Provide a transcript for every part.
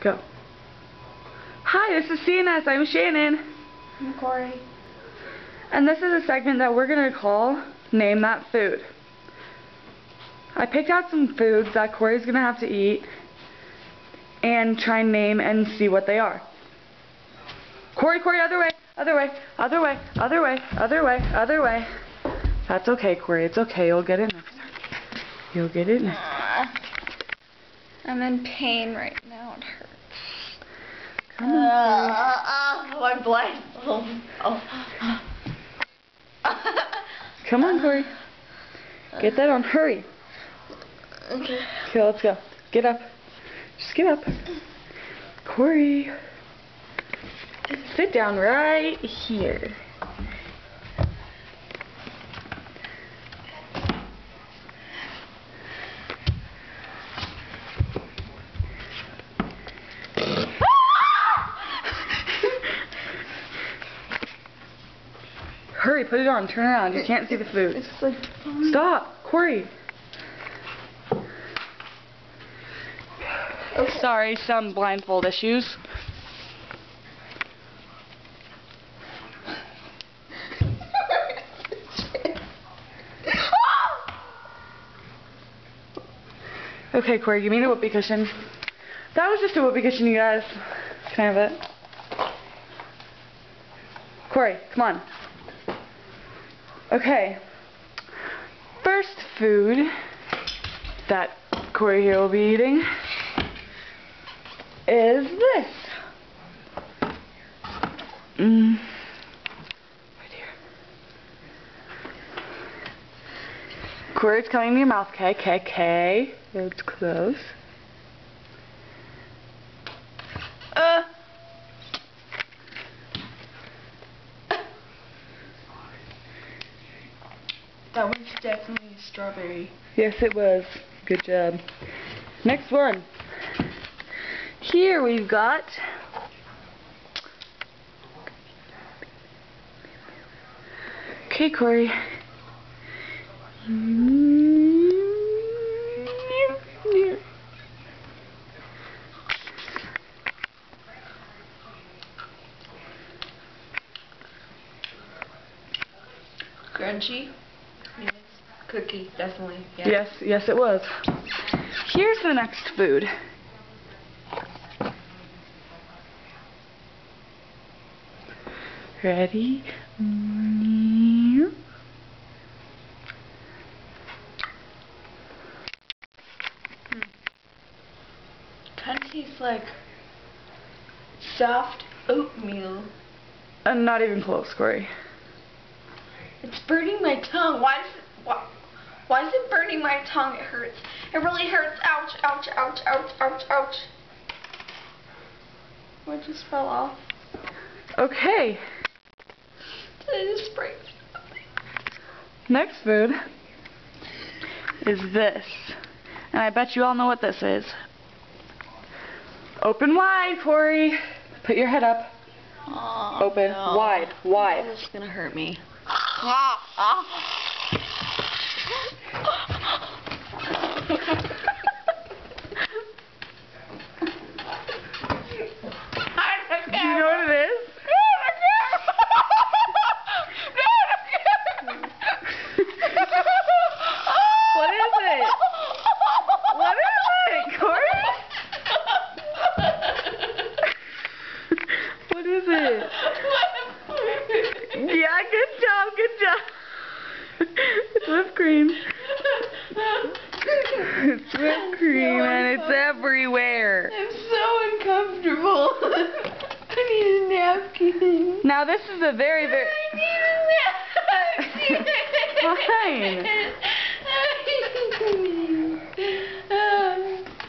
Go. Hi, this is CNS. I'm Shannon. I'm Corey. And this is a segment that we're going to call Name That Food. I picked out some foods that Corey's going to have to eat and try and name and see what they are. Corey, other way, other way, other way, other way, other way, other way. That's okay, Corey. It's okay. You'll get it next time. You'll get it next time. I'm in pain right now. It hurts. Come on, I'm blind. Come on, Corey. Get that on. Hurry. Okay. Okay, let's go. Get up. Just get up. Corey. Sit down right here. Hurry, put it on. Turn around. You can't see the food. It's like Stop, Corey. Okay. Sorry, some blindfold issues. Okay, Corey, give me the whoopee cushion. That was just a whoopee cushion, you guys. Can I have it? Corey, come on. Okay. First food that Corey here will be eating is this. Right here. Corey, it's coming in your mouth. K. It's close. That one's definitely a strawberry. Yes, it was. Good job. Next one. Here we've got okay, Corey. Crunchy. Yes. Cookie, definitely. Yeah. Yes, it was. Here's the next food. Ready? Kind of tastes like soft oatmeal. Not even close, Corey. It's burning my tongue. Why is it burning my tongue? It hurts. It really hurts. Ouch, ouch, ouch, ouch, ouch, ouch. What just fell off? Okay. Did I just break something? Next food is this. And I bet you all know what this is. Open wide, Corey. Put your head up. Oh, Open. no. Wide. This is going to hurt me. Do you know what it is? What is it? What is it, Corey? What is it? Yeah, good job. It's whipped cream. It's whipped cream and it's everywhere. I'm so uncomfortable. I need a napkin. Now this is a very I need a napkin. Fine.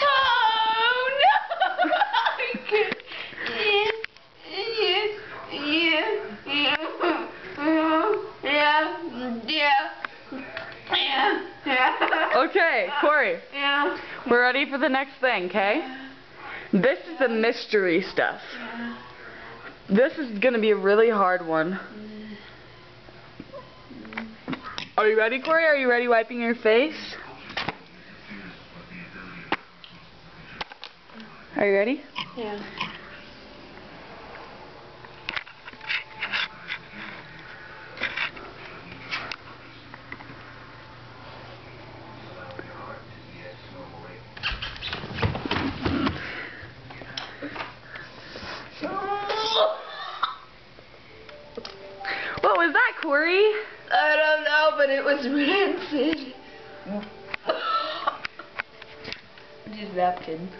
Oh no! Okay, Corey. Yeah. We're ready for the next thing, okay? This is the mystery stuff. This is gonna be a really hard one. Are you ready, Corey? Are you ready wiping your face? Are you ready? Yeah. What was that, Corey? I don't know, but it was rancid. Just napkin.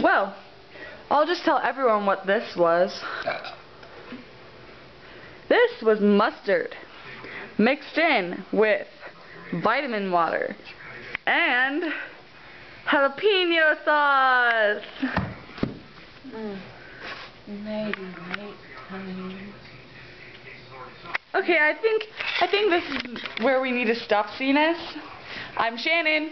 Well, I'll just tell everyone what this was. This was mustard mixed in with vitamin water and jalapeno sauce. Maybe right. Okay, I think this is where we need to stop, Cenas. I'm Shannon.